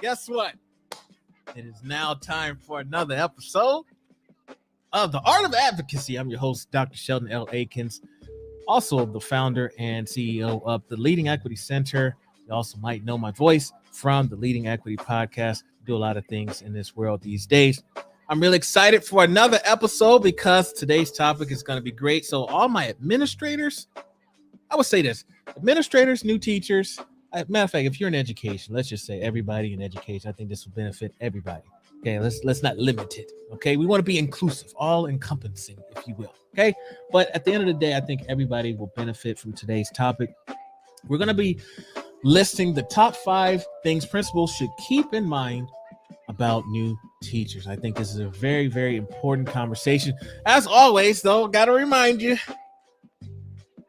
Guess what? It is now time for another episode of The Art of Advocacy. I'm your host, Dr. Sheldon L. Akins, also the founder and CEO of the Leading Equity Center. You also might know my voice from the Leading Equity Podcast. I do a lot of things in this world these days. I'm really excited for another episode because today's topic is going to be great. So all my administrators, I would say this, administrators, new teachers, matter of fact, if you're in education, let's just say everybody in education, I think this will benefit everybody. Okay, let's not limit it. Okay, we want to be inclusive, all encompassing, if you will. Okay, but at the end of the day, I think everybody will benefit from today's topic. We're going to be listing the top 5 things principals should keep in mind about new teachers. I think this is a very, very important conversation. As always, though, got to remind you,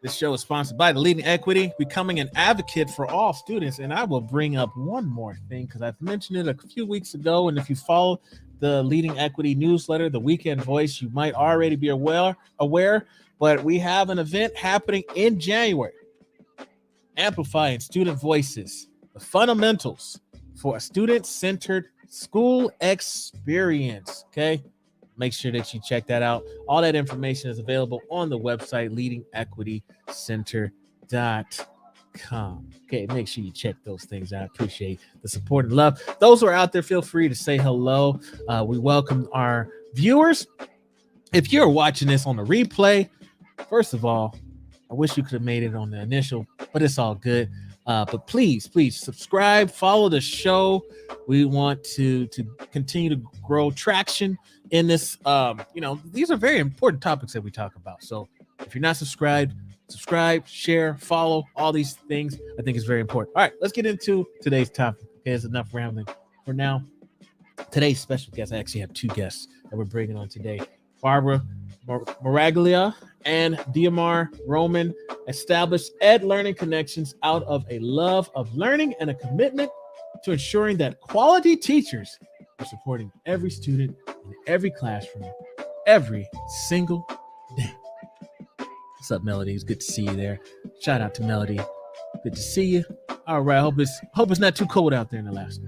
this show is sponsored by the Leading Equity, becoming an advocate for all students. And I will bring up one more thing because I've mentioned it a few weeks ago. And if you follow the Leading Equity newsletter, the Weekend Voice, you might already be aware, but we have an event happening in January, amplifying student voices, the fundamentals for a student-centered school experience. Okay. Make sure that you check that out. All that information is available on the website, leadingequitycenter.com. Okay, make sure you check those things out. I appreciate the support and love. Those who are out there, feel free to say hello. We welcome our viewers. If you're watching this on the replay, first of all, I wish you could have made it on the initial, but it's all good. But please subscribe, follow the show. We want to continue to grow traction in this. These are very important topics that we talk about. So if you're not subscribed, subscribe, share, follow, all these things. I think it's very important. All right, let's get into today's topic. Okay, it's enough rambling for now. Today's special guest, I actually have 2 guests that we're bringing on today. Barbara Miraglia and Diamar Roman established Ed Learning Connections out of a love of learning and a commitment to ensuring that quality teachers are supporting every student in every classroom every single day. What's up, Melody? It's good to see you there. Shout out to Melody. Good to see you. All right. Hope it's not too cold out there in Alaska.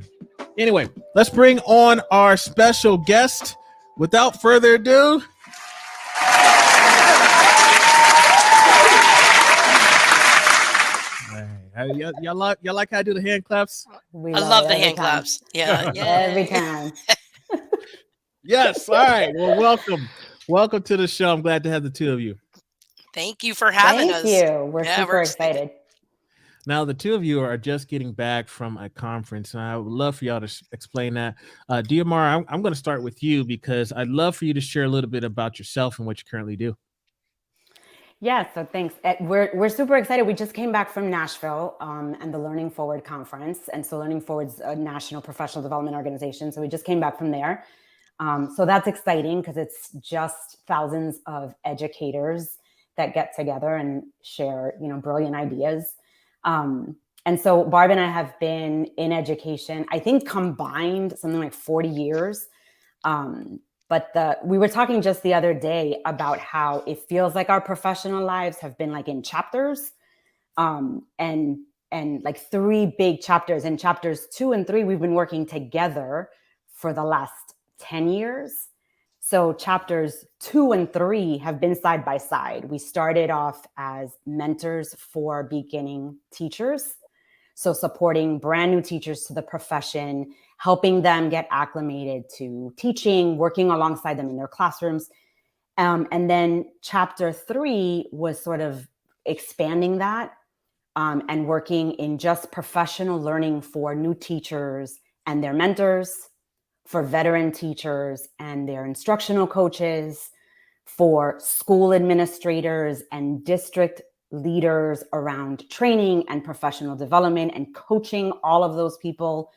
Anyway, let's bring on our special guest. Without further ado, y'all like how I do the hand claps? I love the hand claps. Yeah. Every time. Yes. All right. Well, welcome to the show. I'm glad to have the 2 of you. Thank you for having us. Thank you. We're super excited. Now, the 2 of you are just getting back from a conference, and I would love for y'all to explain that. Diamar, I'm going to start with you because I'd love for you to share a little bit about yourself and what you currently do. Yeah, so thanks. We're super excited. We just came back from Nashville and the Learning Forward conference. And so Learning Forward's a national professional development organization. So we just came back from there. So that's exciting because it's just thousands of educators that get together and share, brilliant ideas. And so Barb and I have been in education, I think combined something like 40 years. But we were talking just the other day about how it feels like our professional lives have been like in chapters, and like 3 big chapters. In chapters 2 and 3, we've been working together for the last 10 years. So chapters 2 and 3 have been side by side. We started off as mentors for beginning teachers. So supporting brand new teachers to the profession, helping them get acclimated to teaching, working alongside them in their classrooms. And then chapter 3 was sort of expanding that and working in just professional learning for new teachers and their mentors, for veteran teachers and their instructional coaches, for school administrators and district leaders around training and professional development and coaching all of those people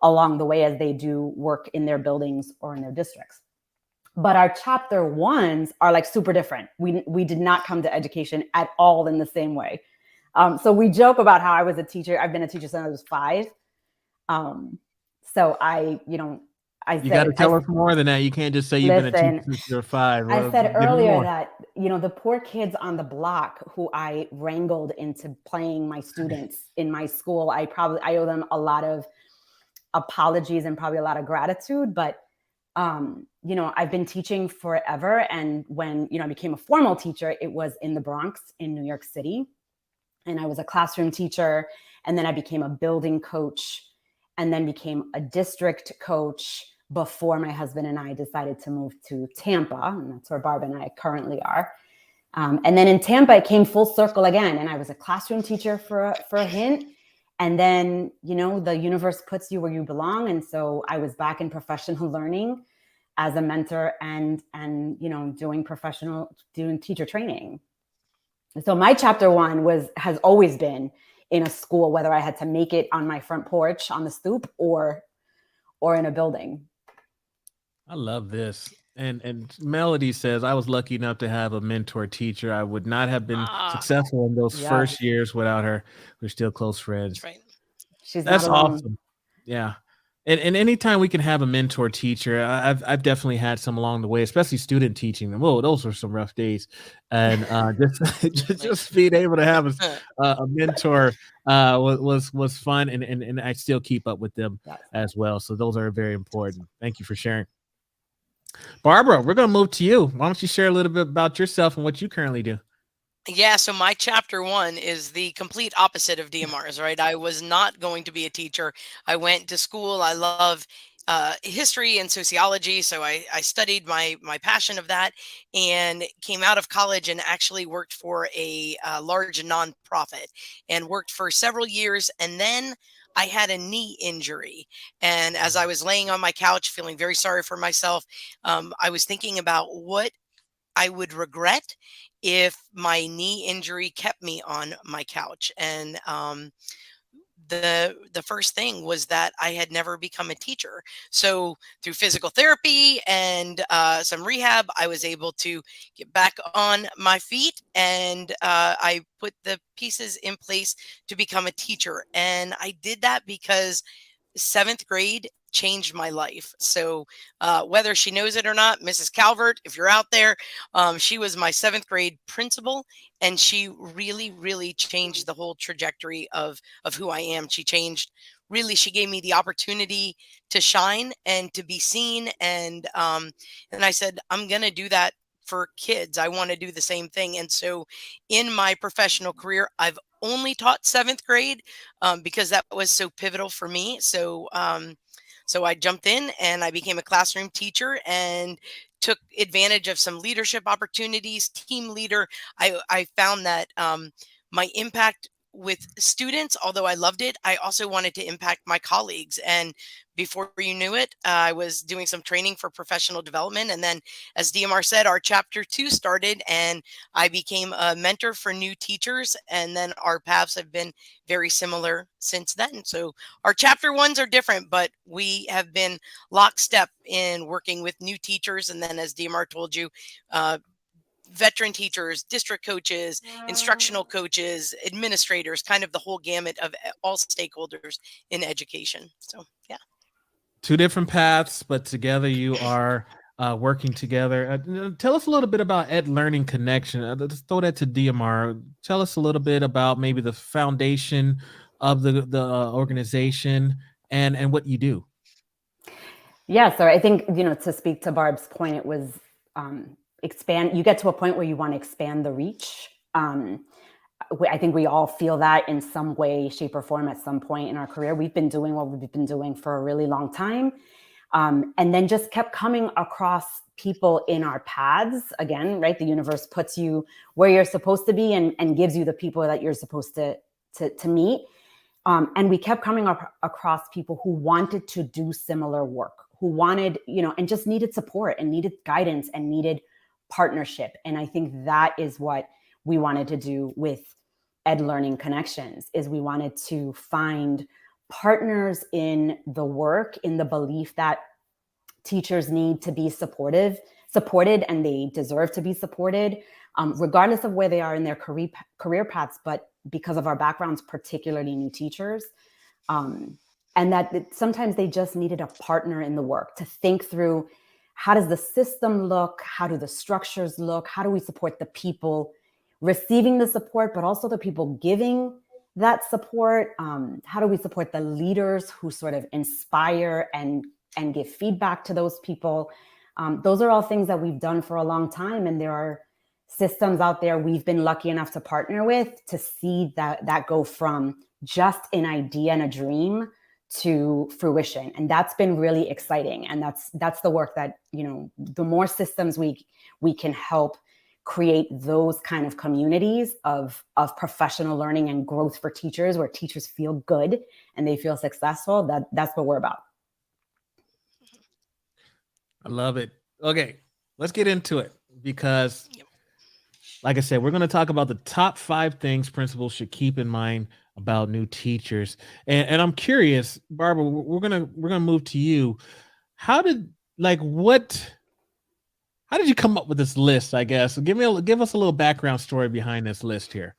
along the way as they do work in their buildings or in their districts. But our chapter 1s are like super different. We did not come to education at all in the same way. So we joke about how I was a teacher. I've been a teacher since I was 5. So you got to tell us more than that. You can't just say you've been a teacher since you're 5. I said earlier that, the poor kids on the block who I wrangled into playing my students in my school, I owe them a lot of apologies and probably a lot of gratitude, but you know, I've been teaching forever. And when, you know, I became a formal teacher, it was in the Bronx in New York City. And I was a classroom teacher. And then I became a building coach and then became a district coach before my husband and I decided to move to Tampa. And that's where Barbara and I currently are. And then in Tampa, it came full circle again. And I was a classroom teacher for a hint. And then, you know, the universe puts you where you belong. And so I was back in professional learning as a mentor and, you know, doing teacher training. So my chapter one has always been in a school, whether I had to make it on my front porch, on the stoop, or in a building. I love this. And Melody says, I was lucky enough to have a mentor teacher. I would not have been successful in those first years without her. We're still close friends. That's right. That's awesome. Yeah. And anytime we can have a mentor teacher, I've definitely had some along the way, especially student teaching them. Oh, those were some rough days. And just being able to have a mentor was fun. And I still keep up with them as well. So those are very important. Thank you for sharing. Barbara, we're going to move to you. Why don't you share a little bit about yourself and what you currently do? Yeah, so my chapter one is the complete opposite of Diamar's, right? I was not going to be a teacher. I went to school. I love history and sociology, so I studied my passion of that, and came out of college and actually worked for a large nonprofit and worked for several years, and then I had a knee injury. And as I was laying on my couch feeling very sorry for myself, I was thinking about what I would regret if my knee injury kept me on my couch. And the first thing was that I had never become a teacher. So through physical therapy and some rehab, I was able to get back on my feet, and I put the pieces in place to become a teacher. And I did that because 7th grade changed my life. So whether she knows it or not, Mrs. Calvert, if you're out there, she was my 7th grade principal, and she really, really changed the whole trajectory of who I am. She gave me the opportunity to shine and to be seen. And I said, I'm going to do that for kids. I want to do the same thing. And so in my professional career, I've only taught 7th grade because that was so pivotal for me. So I jumped in and I became a classroom teacher and took advantage of some leadership opportunities, team leader. I found that my impact with students, although I loved it, I also wanted to impact my colleagues. And before you knew it, I was doing some training for professional development. And then, as Diamar said, our chapter 2 started, and I became a mentor for new teachers. And then our paths have been very similar since then. So our chapter 1s are different, but we have been lockstep in working with new teachers. And then, as Diamar told you, veteran teachers, district coaches, instructional coaches, administrators, kind of the whole gamut of all stakeholders in education. So, yeah. 2 different paths, but together you are working together. Tell us a little bit about Ed Learning Connection. Let's throw that to Diamar. Tell us a little bit about maybe the foundation of the organization and what you do. Yeah, so I think, you know, to speak to Barb's point, it was you get to a point where you want to expand the reach. I think we all feel that in some way, shape, or form at some point in our career. We've been doing what we've been doing for a really long time. And then just kept coming across people in our paths. Again, right? The universe puts you where you're supposed to be and gives you the people that you're supposed to meet. And we kept coming across people who wanted to do similar work, who wanted, you know, and just needed support and needed guidance and needed partnership. And I think that is what we wanted to do with Ed Learning Connections, is we wanted to find partners in the work, in the belief that teachers need to be supported, and they deserve to be supported, regardless of where they are in their career paths, but because of our backgrounds, particularly new teachers. And that sometimes they just needed a partner in the work to think through, how does the system look? How do the structures look? How do we support the people receiving the support, but also the people giving that support? How do we support the leaders who sort of inspire and give feedback to those people? Those are all things that we've done for a long time, and there are systems out there we've been lucky enough to partner with to see that go from just an idea and a dream to fruition. And that's been really exciting. And that's the work that, the more systems we can help create those kind of communities of professional learning and growth for teachers, where teachers feel good and they feel successful. That's what we're about. I love it. Okay, let's get into it, because like I said, we're going to talk about the top 5 things principals should keep in mind about new teachers. And I'm curious, Barbara, we're gonna move to you. How did you come up with this list? I guess give us a little background story behind this list here.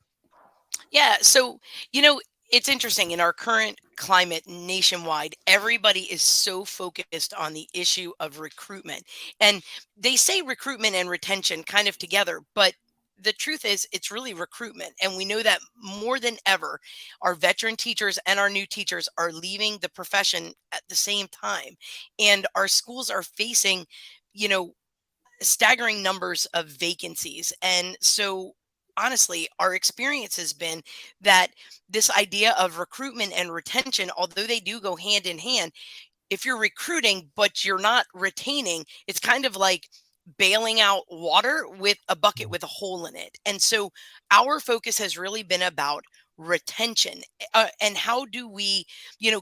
Yeah, so it's interesting. In our current climate nationwide, everybody is so focused on the issue of recruitment, and they say recruitment and retention kind of together, but the truth is it's really recruitment. And we know that more than ever, our veteran teachers and our new teachers are leaving the profession at the same time, and our schools are facing staggering numbers of vacancies. And so honestly, our experience has been that this idea of recruitment and retention, although they do go hand in hand, if you're recruiting but you're not retaining, it's kind of like bailing out water with a bucket with a hole in it. And so our focus has really been about retention, and how do we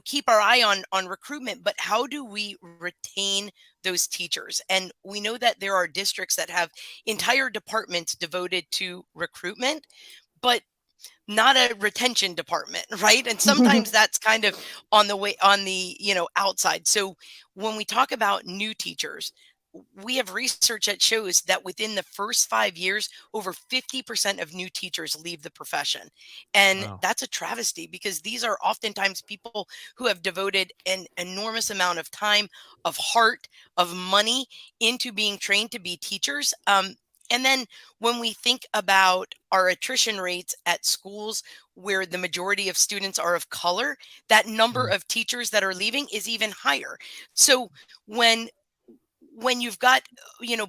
keep our eye on recruitment, but how do we retain those teachers? And we know that there are districts that have entire departments devoted to recruitment, but not a retention department, right? And sometimes that's kind of on the outside. So when we talk about new teachers, we have research that shows that within the first 5 years, over 50% of new teachers leave the profession. And Wow. that's a travesty, because these are oftentimes people who have devoted an enormous amount of time, of heart, of money into being trained to be teachers. And then when we think about our attrition rates at schools where the majority of students are of color, that number of teachers that are leaving is even higher. So when you've got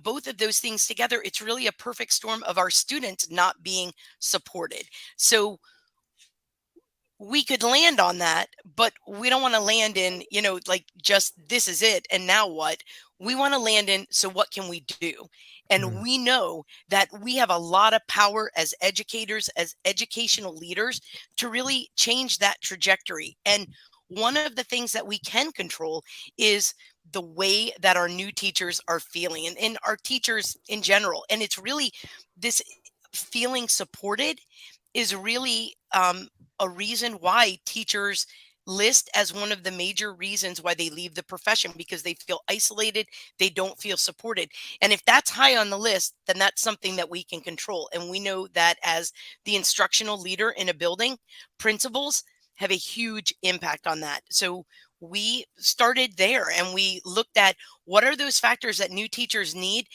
both of those things together, it's really a perfect storm of our students not being supported. So we could land on that, but we don't want to land in like just this is it and now what. We want to land in, so what can we do? And we know that we have a lot of power as educators, as educational leaders, to really change that trajectory. And one of the things that we can control is the way that our new teachers are feeling, and our teachers in general. And it's really this feeling supported is really a reason why teachers list as one of the major reasons why they leave the profession, because they feel isolated, they don't feel supported. And if that's high on the list, then that's something that we can control. And we know that as the instructional leader in a building, principals have a huge impact on that. So we started there and we looked at what are those factors that new teachers need.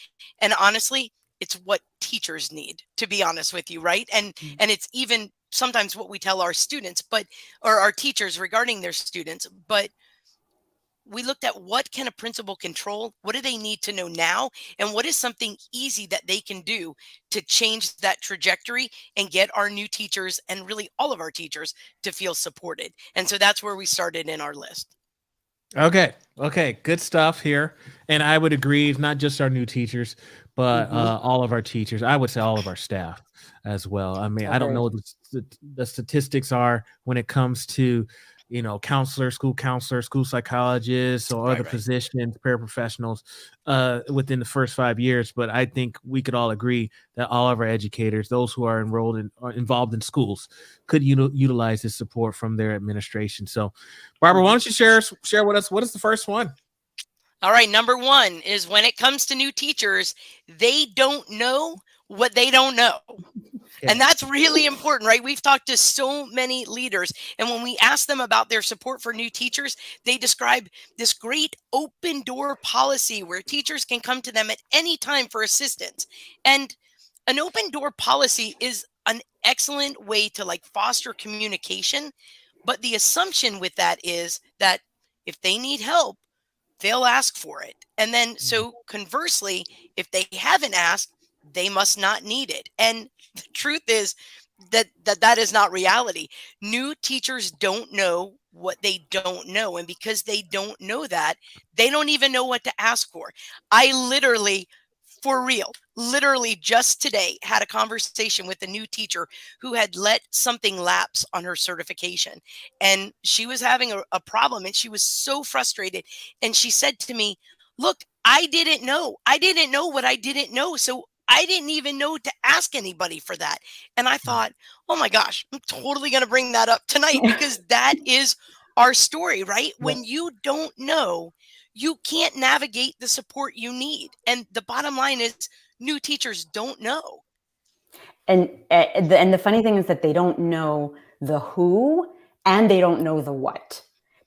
And honestly, it's what teachers need, to be honest with you, right? And it's even sometimes what we tell our students, or our teachers regarding their students. But we looked at what can a principal control, what do they need to know now, and what is something easy that they can do to change that trajectory and get our new teachers, and really all of our teachers, to feel supported. And so that's where we started in our list. Okay. Good stuff here. And I would agree, not just our new teachers, but all of our teachers. I would say all of our staff as well. I mean, I don't know what the statistics are when it comes to, counselors, school psychologists, or other positions, paraprofessionals within the first 5 years. But I think we could all agree that all of our educators, those who are enrolled in or involved in schools, could utilize this support from their administration. So, Barbara, why don't you share with us, what is the first one? All right. Number 1 is, when it comes to new teachers, they don't know what they don't know. Yeah. And that's really important, right? We've talked to so many leaders, and when we ask them about their support for new teachers, they describe this great open door policy where teachers can come to them at any time for assistance. And an open door policy is an excellent way to like foster communication. But the assumption with that is that if they need help, they'll ask for it. And then, so conversely, if they haven't asked, they must not need it. And the truth is that is not reality. New teachers don't know what they don't know. And because they don't know that, they don't even know what to ask for. I literally, for real, literally just today had a conversation with a new teacher who had let something lapse on her certification. And she was having a problem and she was so frustrated. And she said to me, look, I didn't know. I didn't know what I didn't know. So I didn't even know to ask anybody for that. And I thought, oh my gosh, I'm totally going to bring that up tonight because that is our story, right? When you don't know, you can't navigate the support you need. And the bottom line is new teachers don't know. And the funny thing is that they don't know the who and they don't know the what.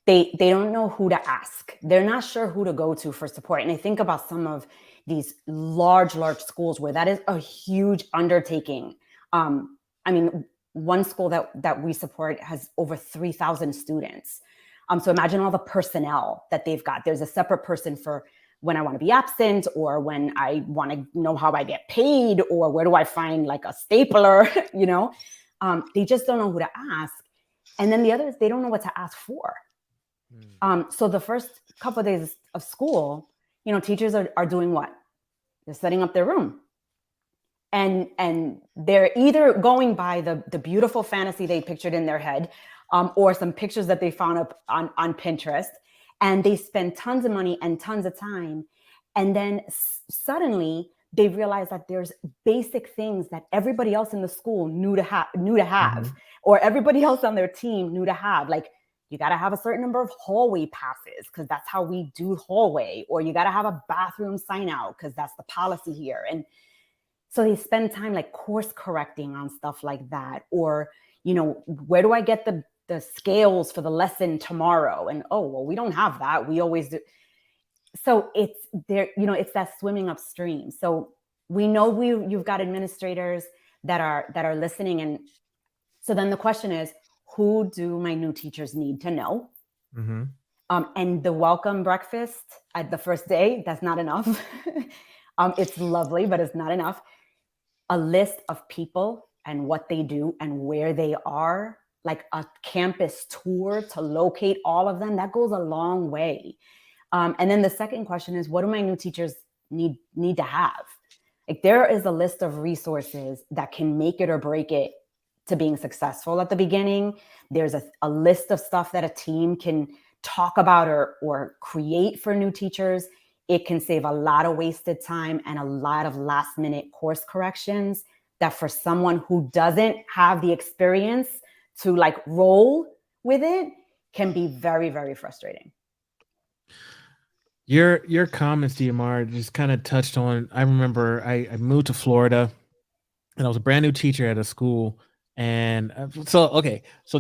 They don't know who to ask. They're not sure who to go to for support. And I think about some of these large schools where that is a huge undertaking. I mean, one school that we support has over 3,000 students. So imagine all the personnel that they've got. There's a separate person for when I want to be absent or when I want to know how I get paid or where do I find like a stapler, you know, they just don't know who to ask. And then the other is they don't know what to ask for. So the first couple of days of school, you know, teachers are doing what? They're setting up their room. And they're either going by the beautiful fantasy they pictured in their head or some pictures that they found up on Pinterest. And they spend tons of money and tons of time. And then suddenly they realize that there's basic things that everybody else in the school knew to have, or everybody else on their team knew to have. Like, you got to have a certain number of hallway passes because that's how we do hallway, or you got to have a bathroom sign out because that's the policy here. And so they spend time like course correcting on stuff like that. Or, you know, where do I get the scales for the lesson tomorrow? And, oh, well, we don't have that. We always do. So it's there, you know, it's that swimming upstream. So we know you've got administrators that are listening. And so then the question is, who do my new teachers need to know? And the welcome breakfast at the first day, that's not enough. It's lovely, but it's not enough. A list of people and what they do and where they are, like a campus tour to locate all of them, that goes a long way. And then the second question is, what do my new teachers need to have? Like, there is a list of resources that can make it or break it to being successful at the beginning. There's a list of stuff that a team can talk about or create for new teachers. It can save a lot of wasted time and a lot of last minute course corrections that for someone who doesn't have the experience to like roll with it can be very, very frustrating. Your comments, Diamar, just kind of touched on, I remember I moved to Florida and I was a brand new teacher at a school. And so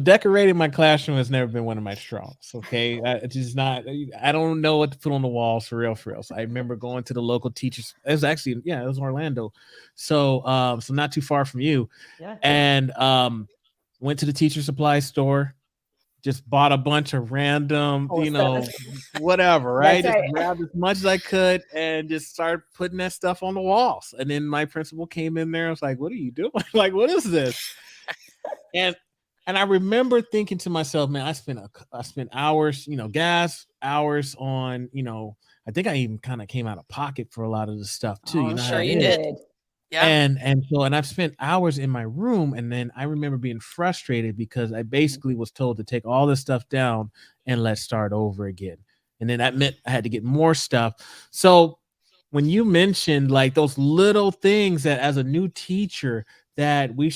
decorating my classroom has never been one of my strengths. Okay. It's just not, I don't know what to put on the walls for real. So I remember going to the local teachers. It was actually, it was Orlando. So not too far from you. Yeah. And went to the teacher supply store, just bought a bunch of random, whatever, right? Just grabbed as much as I could and just started putting that stuff on the walls. And then my principal came in there. I was like, what are you doing? Like, what is this? And I remember thinking to myself, man, I spent hours, gas hours on, I think I even kind of came out of pocket for a lot of the stuff too. I'm sure you did. Yeah. And I've spent hours in my room, and then I remember being frustrated because I basically was told to take all this stuff down and let's start over again. And then that meant I had to get more stuff. So when you mentioned like those little things that as a new teacher that we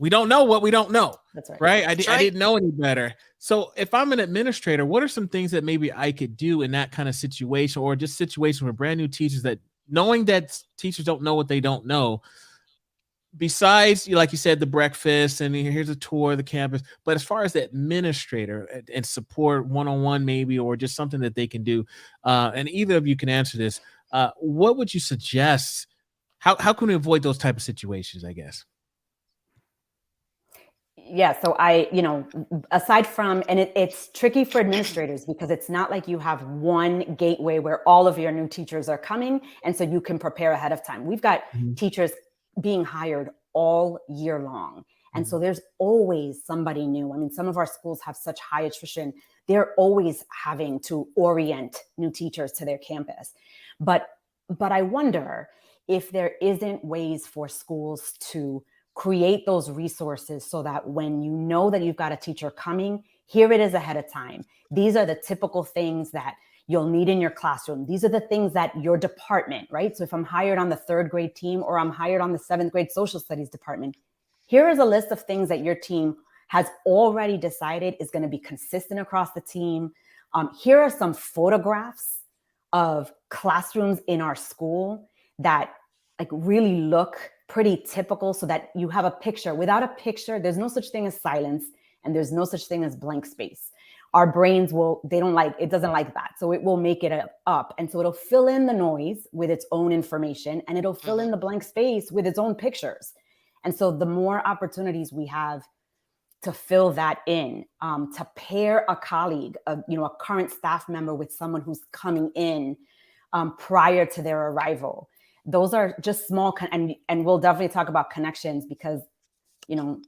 don't know what we don't know. That's right. Right. I didn't know any better. So if I'm an administrator, what are some things that maybe I could do in that kind of situation, or just situation with brand new teachers, that knowing that teachers don't know what they don't know, besides, like you said, the breakfast and here's a tour of the campus, but as far as the administrator and support one-on-one maybe, or just something that they can do, and either of you can answer this, what would you suggest? How can we avoid those type of situations, I guess? Yeah. So aside from, and it's tricky for administrators because it's not like you have one gateway where all of your new teachers are coming. And so you can prepare ahead of time. We've got teachers being hired all year long. And so there's always somebody new. I mean, some of our schools have such high attrition. They're always having to orient new teachers to their campus. But I wonder if there isn't ways for schools to create those resources so that when you know that you've got a teacher coming, here it is ahead of time. These are the typical things that you'll need in your classroom. These are the things that your department, right? So if I'm hired on the 3rd grade team or I'm hired on the 7th grade social studies department, here is a list of things that your team has already decided is going to be consistent across the team. Here are some photographs of classrooms in our school that like really look pretty typical so that you have a picture. Without a picture, there's no such thing as silence and there's no such thing as blank space. Our brains it doesn't like that. So it will make it up. And so it'll fill in the noise with its own information and it'll fill in the blank space with its own pictures. And so the more opportunities we have to fill that in, to pair a colleague, a current staff member with someone who's coming in prior to their arrival. Those are just small, and we'll definitely talk about connections because,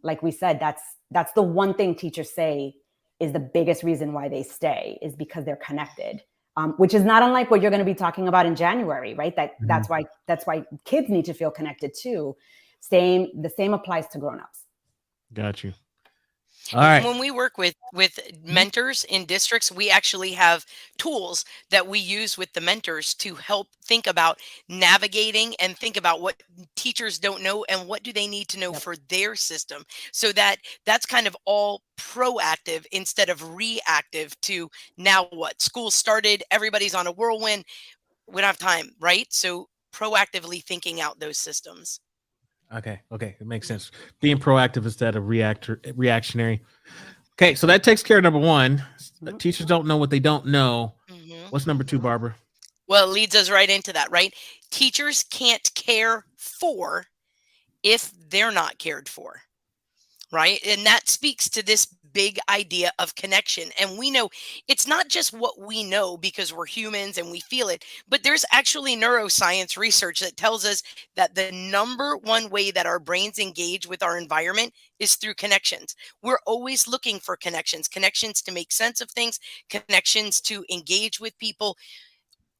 like we said, that's the one thing teachers say is the biggest reason why they stay is because they're connected, which is not unlike what you're going to be talking about in January, right? That's why kids need to feel connected too. The same applies to grownups. Got you. All right. When we work with mentors in districts, we actually have tools that we use with the mentors to help think about navigating and think about what teachers don't know and what do they need to know for their system. So that's kind of all proactive instead of reactive to now what? School started, everybody's on a whirlwind. We don't have time, right? So proactively thinking out those systems. Okay. It makes sense. Being proactive instead of reactionary. Okay. So that takes care of number 1. Teachers don't know what they don't know. What's number 2, Barbara? Well, it leads us right into that, right? Teachers can't care for if they're not cared for, right? And that speaks to this big idea of connection. And we know it's not just what we know because we're humans and we feel it, but there's actually neuroscience research that tells us that the number one way that our brains engage with our environment is through connections. We're always looking for connections to make sense of things, connections to engage with people.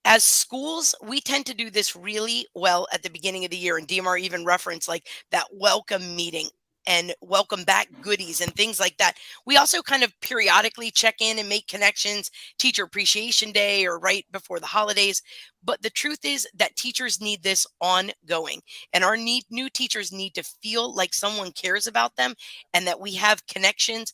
As schools, we tend to do this really well at the beginning of the year. And Diamar even referenced like that welcome meeting and welcome back goodies and things like that. We also kind of periodically check in and make connections, Teacher Appreciation Day or right before the holidays. But the truth is that teachers need this ongoing, and our new teachers need to feel like someone cares about them and that we have connections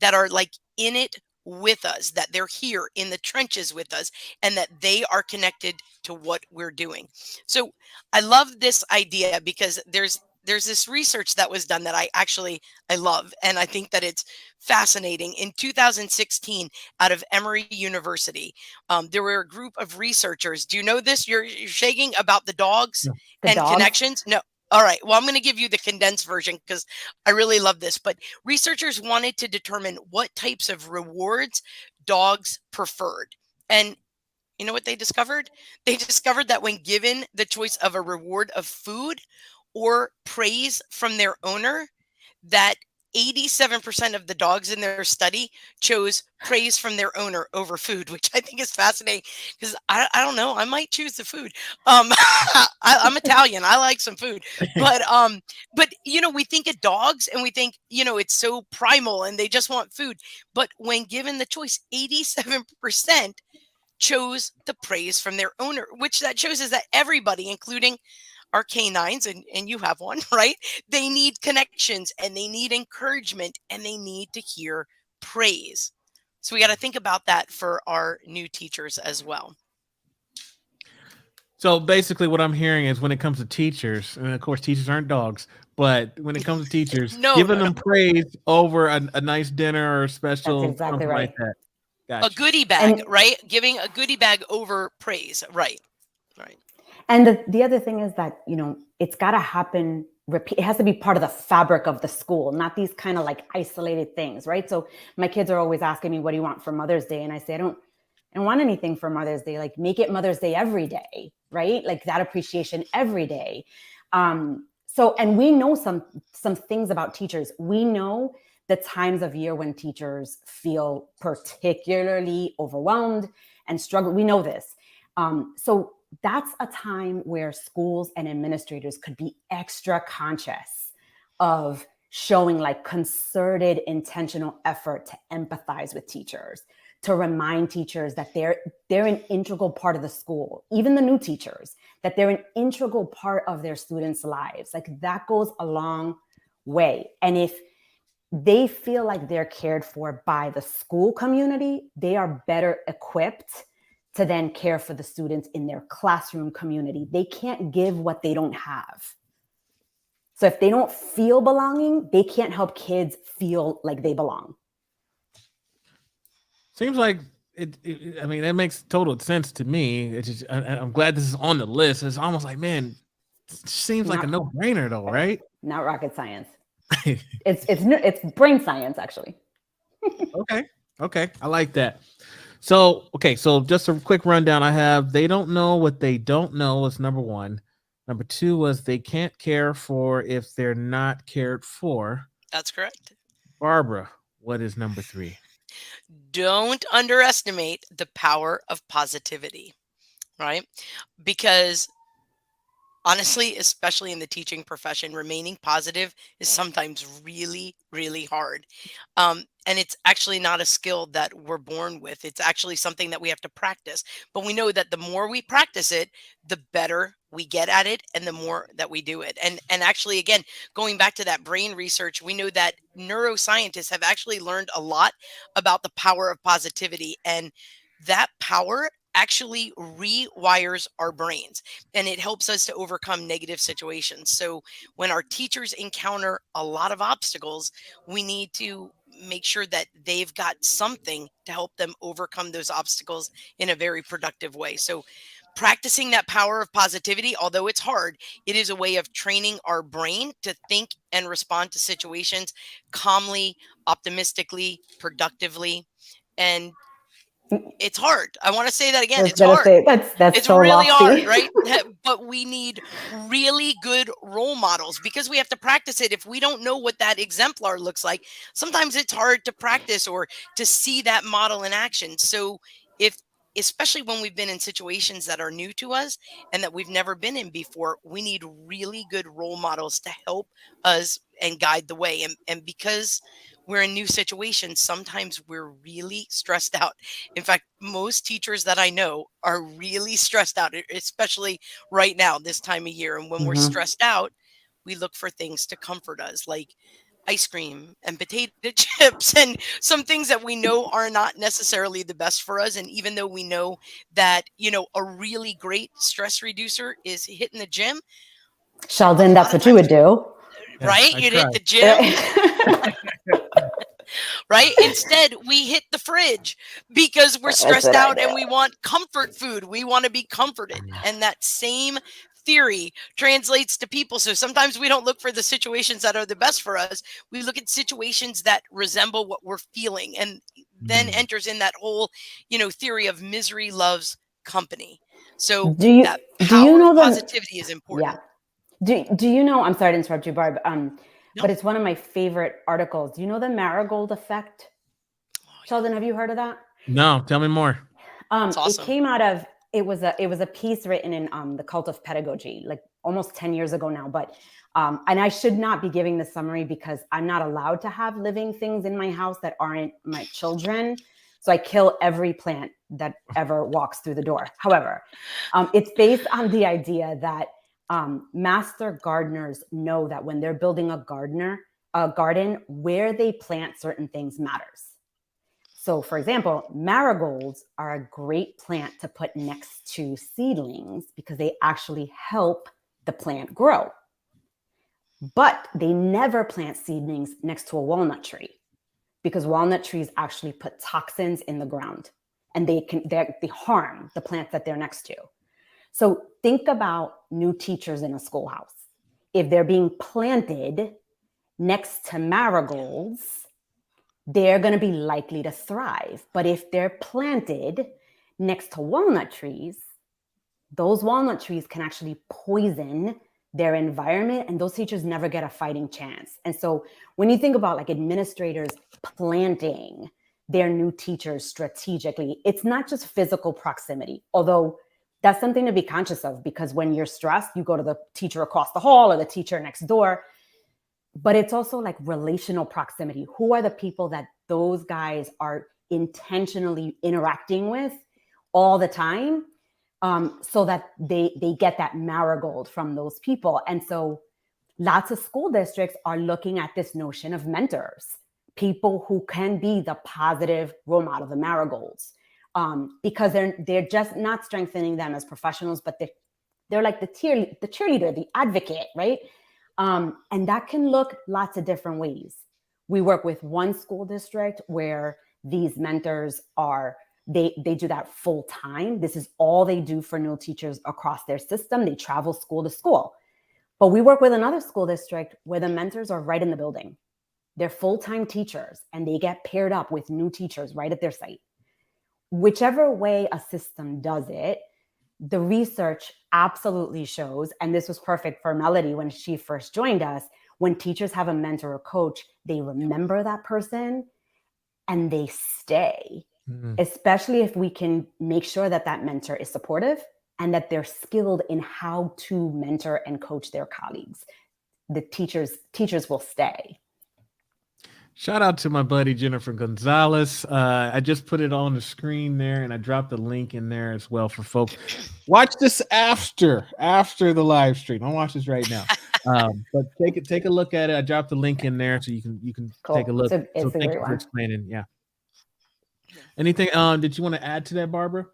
that are like in it with us, that they're here in the trenches with us, and that they are connected to what we're doing. So I love this idea because there's this research that was done that I love, and I think that it's fascinating. In 2016, out of Emory University, there were a group of researchers. Do you know this? You're shaking about the dogs and dogs? Connections? No. All right. Well, I'm going to give you the condensed version because I really love this. But researchers wanted to determine what types of rewards dogs preferred. And you know what they discovered? They discovered that when given the choice of a reward of food or praise from their owner, that 87% of the dogs in their study chose praise from their owner over food, which I think is fascinating because I don't know, I might choose the food. I'm Italian, I like some food, but we think of dogs and we think it's so primal and they just want food. But when given the choice, 87% chose the praise from their owner, which that shows is that everybody, including our canines, and you have one, right? They need connections and they need encouragement and they need to hear praise. So we got to think about that for our new teachers as well. So basically what I'm hearing is when it comes to teachers, and of course teachers aren't dogs, but when it comes to teachers, giving them praise over a nice dinner or special, that's exactly right. Like that. Gotcha. A goodie bag, right? Giving a goodie bag over praise. Right. And the other thing is that, it's got to happen it has to be part of the fabric of the school, not these kind of like isolated things, right? So my kids are always asking me, what do you want for Mother's Day? And I say, I don't want anything for Mother's Day. Like, make it Mother's Day every day, right? Like that appreciation every day. So, and we know some things about teachers. We know the times of year when teachers feel particularly overwhelmed and struggle. We know this. So that's a time where schools and administrators could be extra conscious of showing like concerted, intentional effort to empathize with teachers, to remind teachers that they're an integral part of the school, even the new teachers, that they're an integral part of their students' lives. Like that goes a long way. And if they feel like they're cared for by the school community, they are better equipped to then care for the students in their classroom community. They can't give what they don't have. So if they don't feel belonging, they can't help kids feel like they belong. Seems like I mean, that makes total sense to me. It's just, I'm glad this is on the list. It's almost like, man, it seems like a no-brainer though, right? Not rocket science. It's brain science, actually. Okay. I like that. So just a quick rundown. I have, they don't know what they don't know was number 1. Number 2 was they can't care for if they're not cared for. That's correct. Barbara, what is number 3? Don't underestimate the power of positivity, right? Because honestly, especially in the teaching profession, remaining positive is sometimes really, really hard. And it's actually not a skill that we're born with. It's actually something that we have to practice. But we know that the more we practice it, the better we get at it and the more that we do it. And actually, again, going back to that brain research, we know that neuroscientists have actually learned a lot about the power of positivity. And that power actually rewires our brains, and it helps us to overcome negative situations. So when our teachers encounter a lot of obstacles, we need to make sure that they've got something to help them overcome those obstacles in a very productive way. So practicing that power of positivity, although it's hard, it is a way of training our brain to think and respond to situations calmly, optimistically, productively. And it's hard. I want to say that again. It's hard. That's it's so really lofty. hard, right? But we need really good role models because we have to practice it. If we don't know what that exemplar looks like, sometimes it's hard to practice or to see that model in action. So especially when we've been in situations that are new to us and that we've never been in before, we need really good role models to help us and guide the way. And because we're in new situations, sometimes we're really stressed out. In fact, most teachers that I know are really stressed out, especially right now, this time of year. And when we're stressed out, we look for things to comfort us, like ice cream and potato chips and some things that we know are not necessarily the best for us. And even though we know that, a really great stress reducer is hitting the gym. Sheldon, that's what you would do. Right? You'd hit the gym. Right? Instead, we hit the fridge because we're stressed out and we want comfort food. We want to be comforted. And that same theory translates to people. So sometimes we don't look for the situations that are the best for us. We look at situations that resemble what we're feeling, and then enters in that whole, theory of misery loves company. So that power of positivity is important. Yeah. Do you know, I'm sorry to interrupt you, Barb, but it's one of my favorite articles. Do you know the marigold effect? Sheldon, have you heard of that? No, tell me more. Awesome. It came out of, it was a piece written in the Cult of Pedagogy, like almost 10 years ago now. But and I should not be giving the summary because I'm not allowed to have living things in my house that aren't my children. So I kill every plant that ever walks through the door. However, it's based on the idea that master gardeners know that when they're building a garden, where they plant certain things matters. So for example, marigolds are a great plant to put next to seedlings because they actually help the plant grow. But they never plant seedlings next to a walnut tree because walnut trees actually put toxins in the ground and they harm the plants that they're next to. So think about new teachers in a schoolhouse. If they're being planted next to marigolds, they're going to be likely to thrive. But if they're planted next to walnut trees, those walnut trees can actually poison their environment, and those teachers never get a fighting chance. And so when you think about like administrators planting their new teachers strategically, it's not just physical proximity, although that's something to be conscious of, because when you're stressed, you go to the teacher across the hall or the teacher next door. But it's also like relational proximity. Who are the people that those guys are intentionally interacting with all the time, so that they get that marigold from those people? And so lots of school districts are looking at this notion of mentors, people who can be the positive role model, the marigolds, because they're just not strengthening them as professionals, but they're like the cheerleader, the advocate, right? And that can look lots of different ways. We work with one school district where these mentors they do that full time. This is all they do for new teachers across their system. They travel school to school. But we work with another school district where the mentors are right in the building. They're full-time teachers and they get paired up with new teachers right at their site. Whichever way a system does it, the research absolutely shows, and this was perfect for Melody when she first joined us, when teachers have a mentor or coach, they remember that person and they stay, especially if we can make sure that that mentor is supportive and that they're skilled in how to mentor and coach their colleagues. The teachers will stay. Shout out to my buddy Jennifer Gonzalez. I just put it on the screen there, and I dropped the link in there as well for folks. Watch this after the live stream. Don't watch this right now, but take a look at it. I dropped the link in there so you can cool. Take a look. So thank you for explaining. Yeah. Anything did you want to add to that, Barbara?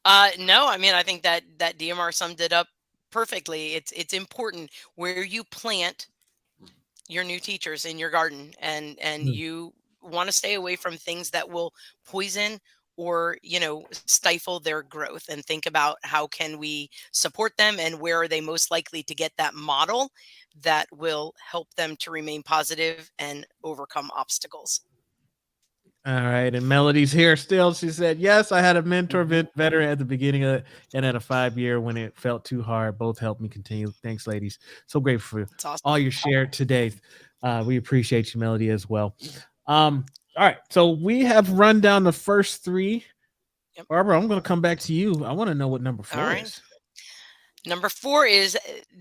No, I mean, I think that DMR summed it up perfectly. It's important where you plant your new teachers in your garden, and you want to stay away from things that will poison or stifle their growth, and think about how can we support them and where are they most likely to get that model that will help them to remain positive and overcome obstacles. All right, and Melody's here still. She said, yes, I had a mentor veteran at the beginning of and at a 5-year when it felt too hard. Both helped me continue. Thanks, ladies. So grateful for awesome. All your share today. We appreciate you, Melody, as well. All right, so we have run down the first 3. Yep. Barbara, I'm going to come back to you. I want to know what number 4 is. Number 4 is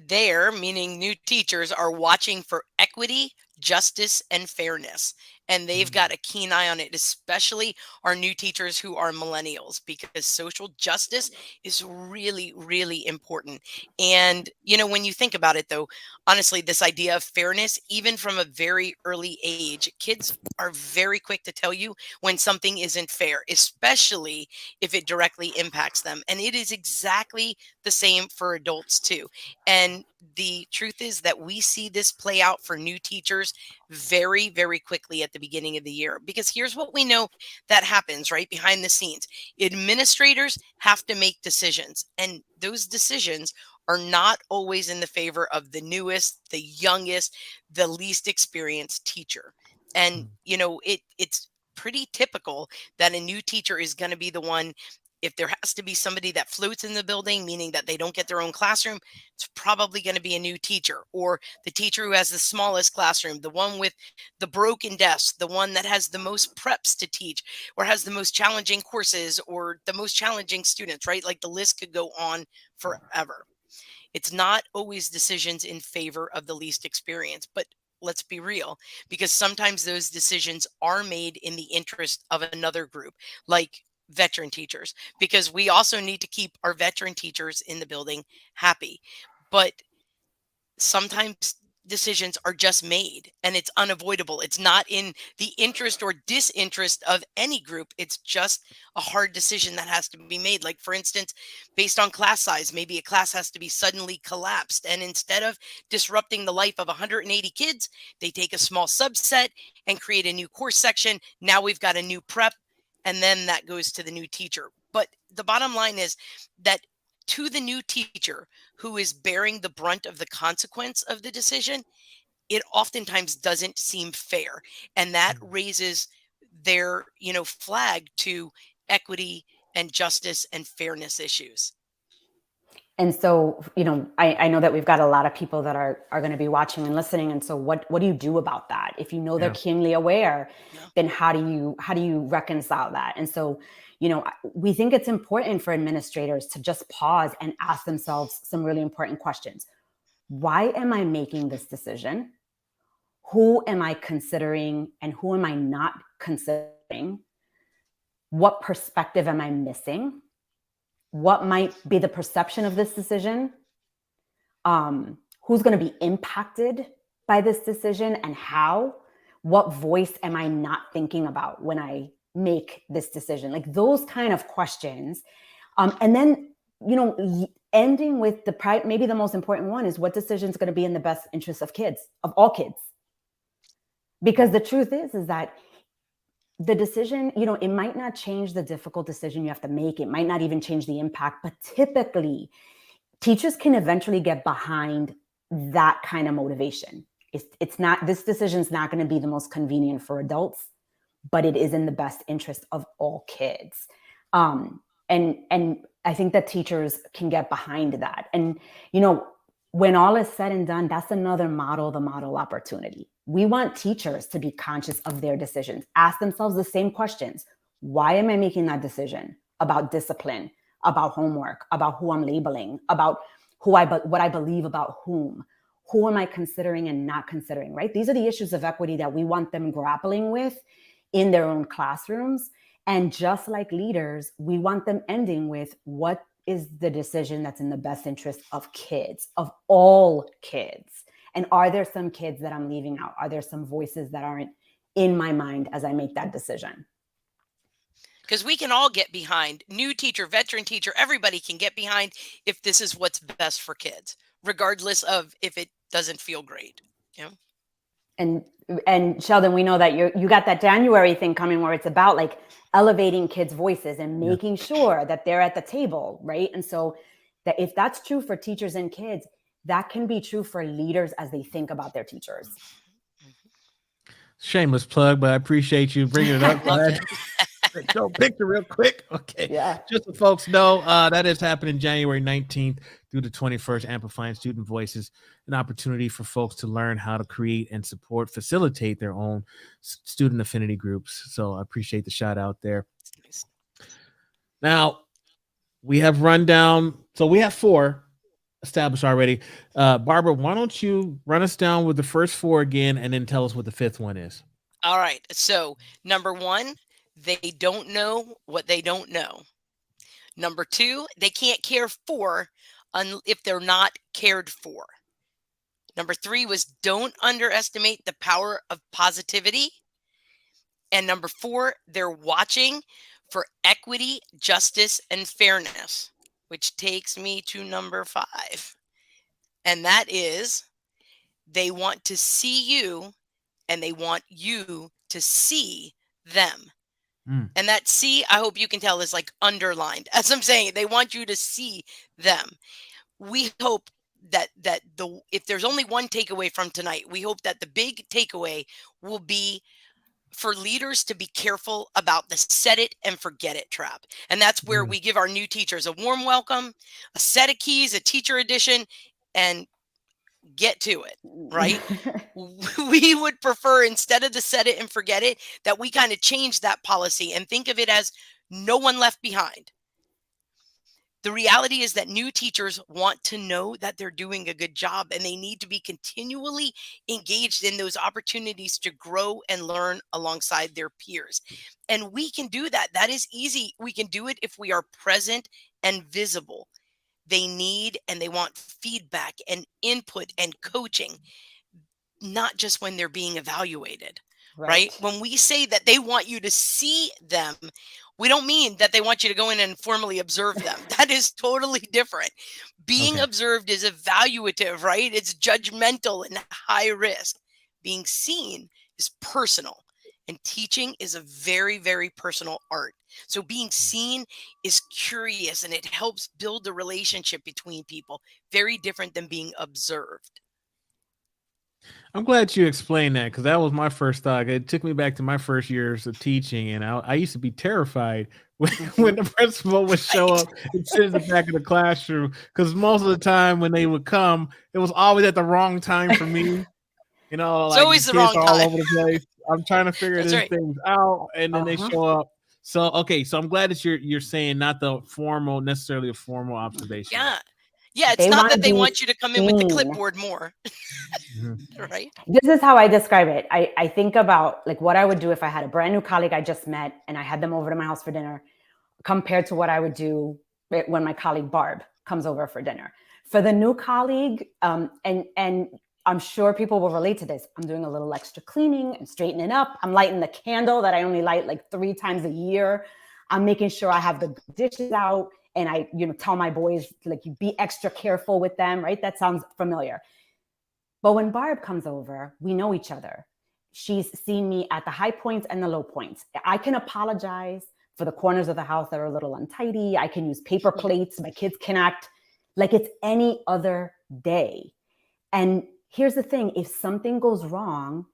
there, meaning new teachers are watching for equity, justice, and fairness. And they've got a keen eye on it, especially our new teachers who are millennials, because social justice is really, really important. And, when you think about it, though, honestly, this idea of fairness, even from a very early age, kids are very quick to tell you when something isn't fair, especially if it directly impacts them. And it is exactly the same for adults, too. And the truth is that we see this play out for new teachers very, very quickly at the beginning of the year, because here's what we know that happens right behind the scenes. Administrators have to make decisions, and those decisions are not always in the favor of the newest, the youngest, the least experienced teacher. And, it's pretty typical that a new teacher is going to be the one. If there has to be somebody that floats in the building, meaning that they don't get their own classroom, it's probably going to be a new teacher, or the teacher who has the smallest classroom, the one with the broken desks, the one that has the most preps to teach, or has the most challenging courses, or the most challenging students, right? Like the list could go on forever. It's not always decisions in favor of the least experienced, but let's be real, because sometimes those decisions are made in the interest of another group, like veteran teachers, because we also need to keep our veteran teachers in the building happy. But sometimes decisions are just made, and it's unavoidable. It's not in the interest or disinterest of any group. It's just a hard decision that has to be made. Like, for instance, based on class size, maybe a class has to be suddenly collapsed, and instead of disrupting the life of 180 kids, they take a small subset and create a new course section. Now we've got a new prep, and then that goes to the new teacher. But the bottom line is that to the new teacher who is bearing the brunt of the consequence of the decision, it oftentimes doesn't seem fair. And that raises their, flag to equity and justice and fairness issues. And so, I know that we've got a lot of people that are going to be watching and listening. And so what do you do about that? If you know they're keenly aware, then how do you reconcile that? And so, we think it's important for administrators to just pause and ask themselves some really important questions. Why am I making this decision? Who am I considering and who am I not considering? What perspective am I missing? What might be the perception of this decision? Who's going to be impacted by this decision and how? What voice am I not thinking about when I make this decision? Like those kind of questions. And then, ending with maybe the most important one is what decision is going to be in the best interest of kids, of all kids. Because the truth is that the decision, it might not change the difficult decision you have to make. It might not even change the impact, but typically teachers can eventually get behind that kind of motivation. This decision is not going to be the most convenient for adults, but it is in the best interest of all kids. And I think that teachers can get behind that. And, when all is said and done, that's another the model opportunity. We want teachers to be conscious of their decisions, ask themselves the same questions. Why am I making that decision about discipline, about homework, about who I'm labeling, about what I believe about whom? Who am I considering and not considering, right? These are the issues of equity that we want them grappling with in their own classrooms. And just like leaders, we want them ending with what is the decision that's in the best interest of kids, of all kids? And are there some kids that I'm leaving out? Are there some voices that aren't in my mind as I make that decision? Because we can all get behind, new teacher, veteran teacher, everybody can get behind if this is what's best for kids, regardless of if it doesn't feel great. And Sheldon, we know that you got that January thing coming where it's about like elevating kids' voices and making sure that they're at the table, right? And so that if that's true for teachers and kids, that can be true for leaders as they think about their teachers. Shameless plug, but I appreciate you bringing it up. Show picture real quick. Okay. Yeah. Just so folks know, that is happening January 19th through the 21st, Amplifying Student Voices, an opportunity for folks to learn how to create and facilitate their own student affinity groups. So I appreciate the shout out there. Nice. Now, we have run down. So we have 4 established already. Barbara, why don't you run us down with the first 4 again and then tell us what the 5th one is? All right. So number 1, they don't know what they don't know. Number 2, they can't care for if they're not cared for. Number 3 was don't underestimate the power of positivity. And number 4, they're watching for equity, justice, and fairness, which takes me to number 5. And that is they want to see you and they want you to see them. And that see, I hope you can tell, is like underlined. As I'm saying, they want you to see them. We hope that if there's only one takeaway from tonight, we hope that the big takeaway will be for leaders to be careful about the set it and forget it trap. And that's where we give our new teachers a warm welcome, a set of keys, a teacher edition, and get to it, right? We would prefer, instead of the set it and forget it, that we kind of change that policy and think of it as no one left behind. The reality is that new teachers want to know that they're doing a good job, and they need to be continually engaged in those opportunities to grow and learn alongside their peers. And we can do that. That is easy. We can do it if we are present and visible. They need and they want feedback and input and coaching, not just when they're being evaluated, right? When we say that they want you to see them, we don't mean that they want you to go in and formally observe them. That is totally different. Being observed is evaluative, right? It's judgmental and high risk. Being seen is personal. And teaching is a very, very personal art. So being seen is curious, and it helps build a relationship between people. Very different than being observed. I'm glad you explained that, because that was my first thought. It took me back to my first years of teaching, and I used to be terrified when the principal would show Right. up and sit in the back of the classroom, because most of the time when they would come, it was always at the wrong time for me. It's Like the always the kids wrong are all time. over the place. I'm trying to figure That's these right. things out, and then they Uh-huh. show up. So okay, so I'm glad that you're saying not the formal, necessarily a formal observation. Yeah. Yeah, it's They not want to that they be want you to come in with the seen. clipboard more, Mhm. right? This is how I describe it. I think about like what I would do if I had a brand new colleague I just met and I had them over to my house for dinner, compared to what I would do when my colleague Barb comes over for dinner. For the new colleague, and I'm sure people will relate to this, I'm doing a little extra cleaning and straightening up. I'm lighting the candle that I only light like 3 times a year. I'm making sure I have the dishes out, and I, tell my boys, like, you be extra careful with them, right? That sounds familiar. But when Barb comes over, we know each other. She's seen me at the high points and the low points. I can apologize for the corners of the house that are a little untidy. I can use paper plates. My kids can act like it's any other day. And here's the thing, if something goes wrong,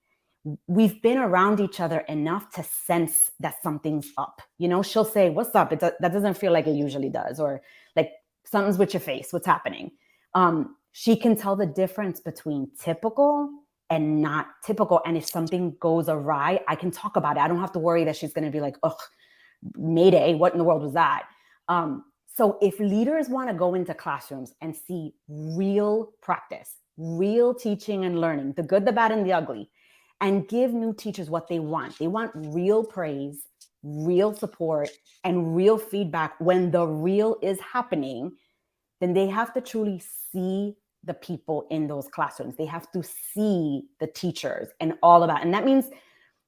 we've been around each other enough to sense that something's up. She'll say, "What's up? That doesn't feel like it usually does," or like, "Something's with your face. What's happening?" She can tell the difference between typical and not typical. And if something goes awry, I can talk about it. I don't have to worry that she's going to be like, "Ugh, Mayday, what in the world was that?" So if leaders want to go into classrooms and see real practice, real teaching and learning, the good, the bad, and the ugly, and give new teachers what they want real praise, real support, and real feedback when the real is happening, then they have to truly see the people in those classrooms. They have to see the teachers and all of that. And that means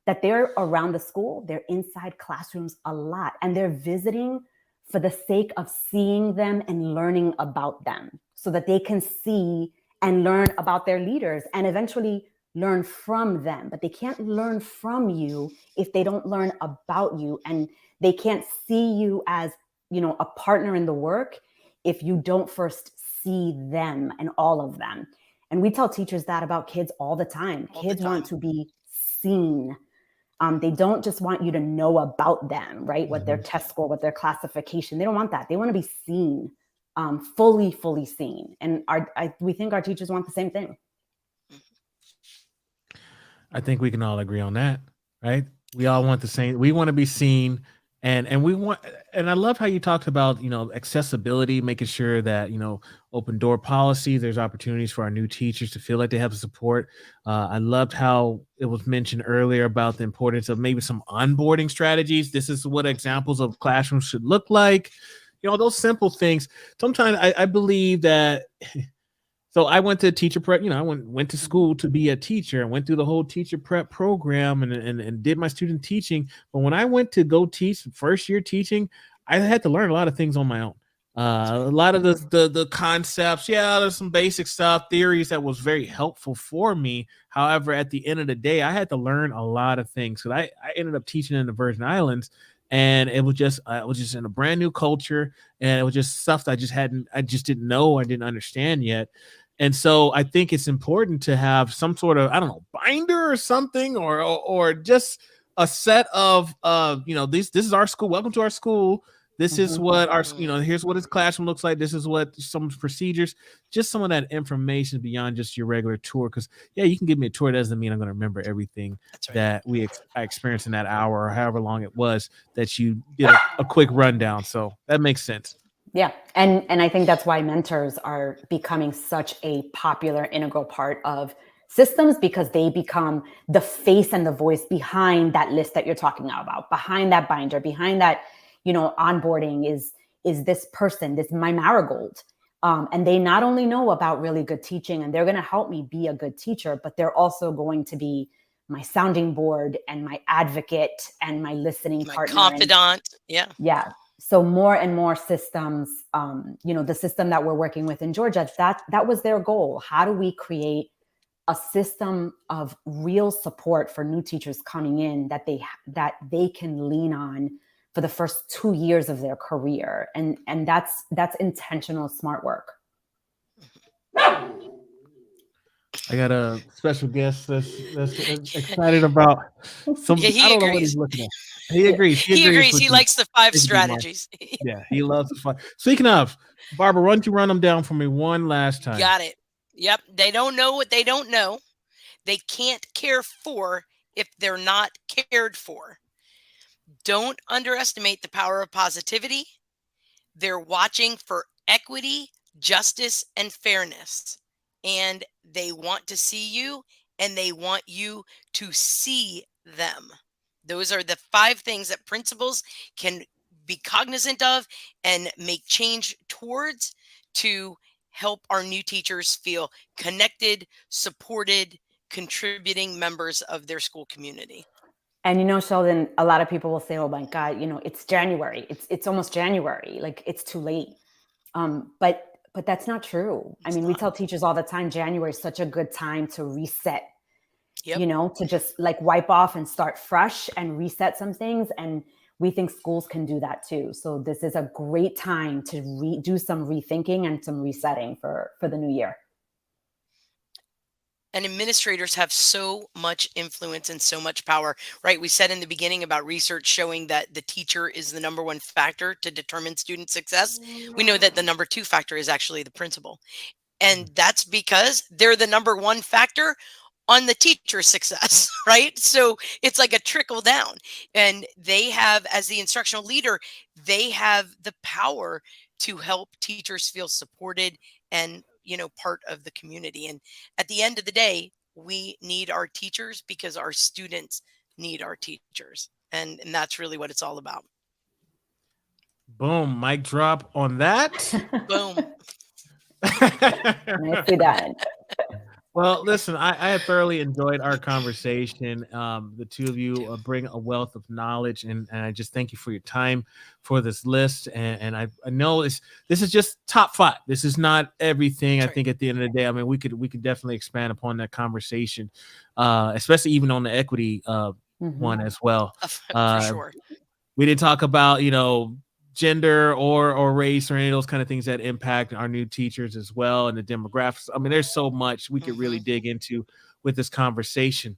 that they're around the school, they're inside classrooms a lot, and they're visiting for the sake of seeing them and learning about them, so that they can see and learn about their leaders and eventually learn from them. But they can't learn from you if they don't learn about you, and they can't see you as, a partner in the work if you don't first see them and all of them. And we tell teachers that about kids all the time. Kids want to be seen. They don't just want you to know about them, right? What their test score, what their classification. They don't want that. They want to be seen, fully seen. And we think our teachers want the same thing. I think we can all agree on that, right? We all want the same. We want to be seen, and we want. And I love how you talked about, accessibility, making sure that, open door policy. There's opportunities for our new teachers to feel like they have the support. I loved how it was mentioned earlier about the importance of maybe some onboarding strategies. This is what examples of classrooms should look like. Those simple things. Sometimes I believe that. So I went to teacher prep, I went to school to be a teacher and went through the whole teacher prep program and did my student teaching. But when I went to go teach first year teaching, I had to learn a lot of things on my own. A lot of the concepts, there's some basic stuff, theories that was very helpful for me. However, at the end of the day, I had to learn a lot of things. So I ended up teaching in the Virgin Islands, and it was just in a brand new culture, and it was just stuff that I just didn't know, I didn't understand yet. And so I think it's important to have some sort of, I don't know, binder or something, or just a set of, this is our school. Welcome to our school. This is what our, here's what its classroom looks like. This is what some procedures, just some of that information beyond just your regular tour. Because you can give me a tour. It doesn't mean I'm going to remember everything that I experienced in that hour or however long it was that you did a quick rundown. So that makes sense. Yeah. And I think that's why mentors are becoming such a popular, integral part of systems, because they become the face and the voice behind that list that you're talking about, behind that binder, behind that, onboarding is this person, this my marigold. And they not only know about really good teaching, and they're going to help me be a good teacher, but they're also going to be my sounding board and my advocate and my listening partner. Confidant. Yeah. So more and more systems, the system that we're working with in Georgia, that was their goal. How do we create a system of real support for new teachers coming in that they can lean on for the first 2 years of their career. And that's intentional, smart work. I got a special guest that's excited about some. Yeah, I don't know what agrees. he's looking at. He agrees. He agrees. With He you. likes the 5 Thank you, Mark. strategies. Yeah, he loves the fun. Speaking of, Barbara, why don't you run them down for me one last time? Got it. Yep. They don't know what they don't know. They can't care for if they're not cared for. Don't underestimate the power of positivity. They're watching for equity, justice, and fairness. And they want to see you, and they want you to see them. Those are the 5 things that principals can be cognizant of and make change towards to help our new teachers feel connected, supported, contributing members of their school community. And Sheldon, a lot of people will say, "Oh my God, it's January. It's almost January. Like it's too late." But that's not true. We tell teachers all the time, January is such a good time to reset. Yep. To just like wipe off and start fresh and reset some things. And we think schools can do that too. So this is a great time to do some rethinking and some resetting for the new year. And administrators have so much influence and so much power, right? We said in the beginning about research showing that the teacher is the number 1 factor to determine student success. We know that the number 2 factor is actually the principal. And that's because they're the number 1 factor on the teacher's success, right? So it's like a trickle down. And they have, as the instructional leader, they have the power to help teachers feel supported and part of the community. And at the end of the day, we need our teachers because our students need our teachers. And that's really what it's all about. Boom. Mic drop on that. Boom. Nicely done. Well, listen, I have thoroughly enjoyed our conversation. The two of you bring a wealth of knowledge, and I just thank you for your time for this list. And I know this is just top 5. This is not everything. That's I think at the end of the day, we could definitely expand upon that conversation, especially even on the equity one as well. For sure. We didn't talk about gender or race or any of those kind of things that impact our new teachers as well, and the demographics. There's so much we could really dig into with this conversation.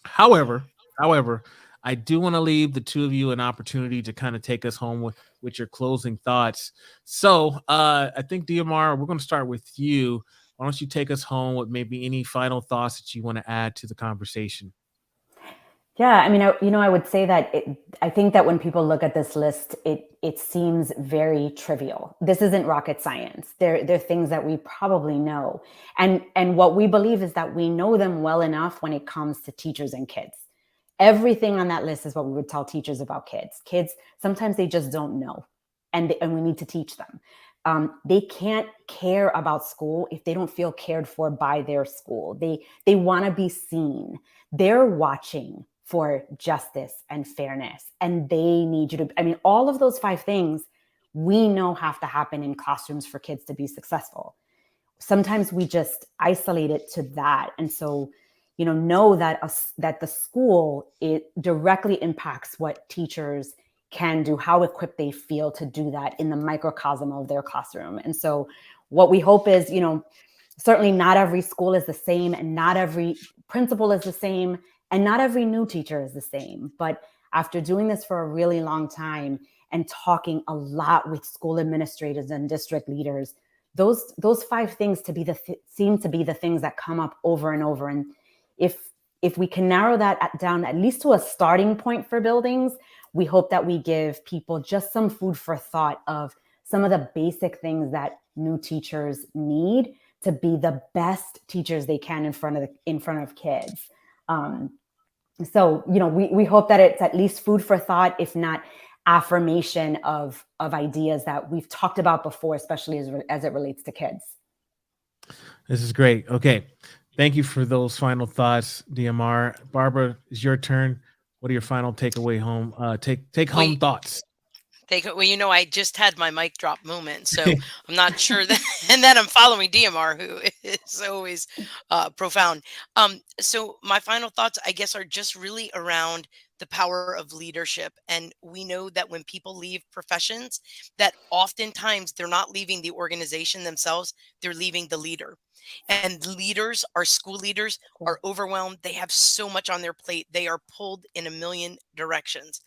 However, I do want to leave the two of you an opportunity to kind of take us home with your closing thoughts. So I think, Diamar, we're going to start with you. Why don't you take us home with maybe any final thoughts that you want to add to the conversation? Yeah, I would say that I think that when people look at this list, it seems very trivial. This isn't rocket science. They're things that we probably know. And what we believe is that we know them well enough when it comes to teachers and kids. Everything on that list is what we would tell teachers about kids. Kids, sometimes they just don't know, and we need to teach them. They can't care about school if they don't feel cared for by their school. They want to be seen. They're watching for justice and fairness, and they need you to, all of those 5 things we know have to happen in classrooms for kids to be successful. Sometimes we just isolate it to that. And so, know that the school, it directly impacts what teachers can do, how equipped they feel to do that in the microcosm of their classroom. And so what we hope is, certainly not every school is the same, and not every principal is the same, and not every new teacher is the same. But after doing this for a really long time and talking a lot with school administrators and district leaders, those 5 things seem to be the things that come up over and over. And if we can narrow that down at least to a starting point for buildings, we hope that we give people just some food for thought of some of the basic things that new teachers need to be the best teachers they can in front of kids. So, we hope that it's at least food for thought, if not affirmation of ideas that we've talked about before, especially as it relates to kids. This is great. Okay. Thank you for those final thoughts, Diamar. Barbara, it's your turn. What are your final takeaway home? Take home thoughts? Well, I just had my mic drop moment, so I'm not sure that, and then I'm following DMR, who is always profound. So my final thoughts, I guess, are just really around the power of leadership. And we know that when people leave professions, that oftentimes they're not leaving the organization themselves, they're leaving the leader. And leaders, our school leaders, are overwhelmed. They have so much on their plate. They are pulled in a million directions.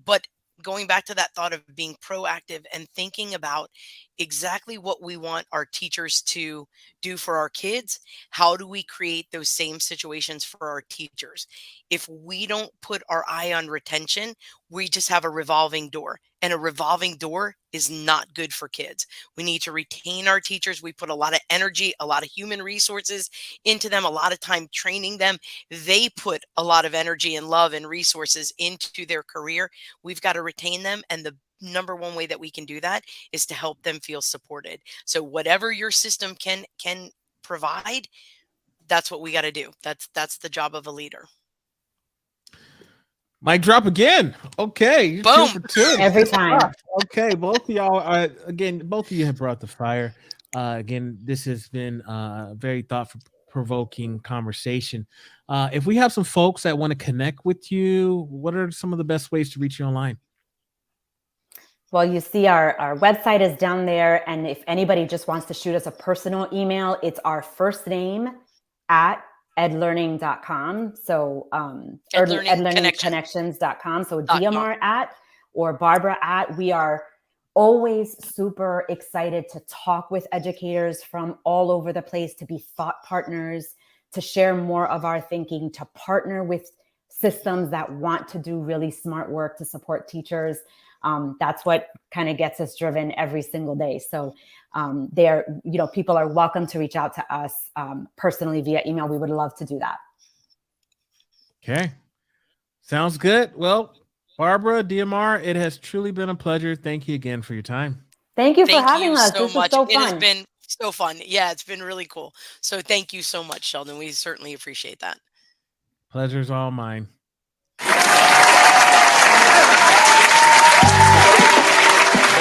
But going back to that thought of being proactive and thinking about exactly what we want our teachers to do for our kids, how do we create those same situations for our teachers? If we don't put our eye on retention, we just have a revolving door, and a revolving door is not good for kids. We need to retain our teachers. We put a lot of energy, a lot of human resources into them, a lot of time training them. They put a lot of energy and love and resources into their career. We've got to retain them. And the number one way that we can do that is to help them feel supported. So whatever your system can provide, that's what we got to do. That's the job of a leader. Mic drop again. Okay. Boom. 2 for 2. Every time. Okay. Both of y'all are, again, both of you have brought the fire. Again, this has been a very thought-provoking conversation. If we have some folks that want to connect with you, what are some of the best ways to reach you online? Well, you see our website is down there. And if anybody just wants to shoot us a personal email, it's our first name at edlearning.com. So edlearningconnections.com. So DMR at or Barbara at. We are always super excited to talk with educators from all over the place, to be thought partners, to share more of our thinking, to partner with systems that want to do really smart work to support teachers. That's what kind of gets us driven every single day. So people are welcome to reach out to us personally via email. We would love to do that. Okay. Sounds good. Well, Barbara, DMR, it has truly been a pleasure. Thank you again for your time. Thank you for having us. So this much. is so It fun. has been so fun. Yeah, it's been really cool. So thank you so much, Sheldon. We certainly appreciate that. Pleasure's all mine.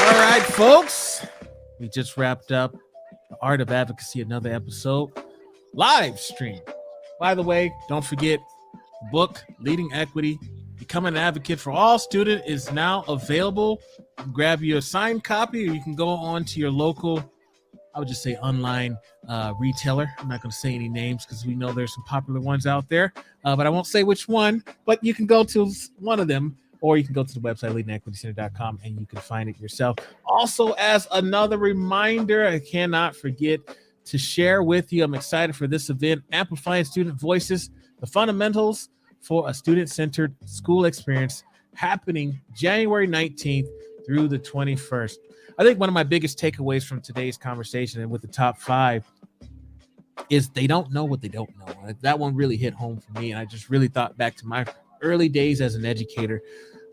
All right, folks, we just wrapped up The Art of Advocacy, another episode, live stream. By the way, don't forget, the book, Leading Equity, Become an Advocate for All Students, is now available. You can grab your signed copy, or you can go on to your local, I would just say online retailer. I'm not going to say any names because we know there's some popular ones out there, but I won't say which one, but you can go to one of them, or you can go to the website, leadingequitycenter.com, and you can find it yourself. Also, as another reminder, I cannot forget to share with you, I'm excited for this event, Amplifying Student Voices, the Fundamentals for a Student-Centered School Experience, happening January 19th through the 21st. I think one of my biggest takeaways from today's conversation and with the top 5 is they don't know what they don't know. That one really hit home for me. And I just really thought back to my early days as an educator.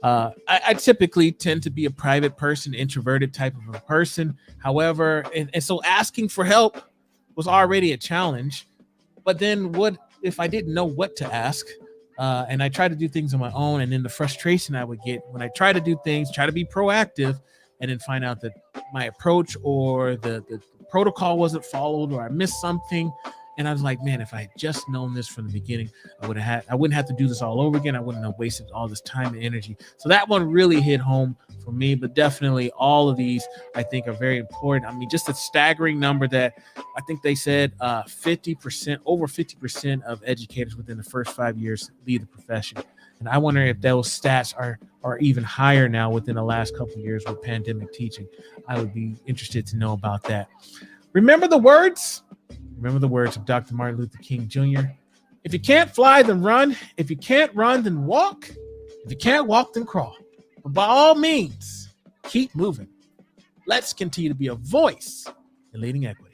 I typically tend to be a private person, introverted type of a person. However, and so asking for help was already a challenge. But then what if I didn't know what to ask? And I tried to do things on my own. And then the frustration I would get when I try to do things, try to be proactive, and then find out that my approach or the protocol wasn't followed, or I missed something. And I was like, man, if I had just known this from the beginning, I wouldn't have to do this all over again. I wouldn't have wasted all this time and energy. So that one really hit home for me, but definitely all of these I think are very important. I mean, just a staggering number that I think they said over 50% of educators within the first 5 years leave the profession. And I wonder if those stats are even higher now within the last couple of years with pandemic teaching. I would be interested to know about that. Remember the words of Dr. Martin Luther King Jr. If you can't fly, then run. If you can't run, then walk. If you can't walk, then crawl. But by all means, keep moving. Let's continue to be a voice in leading equity.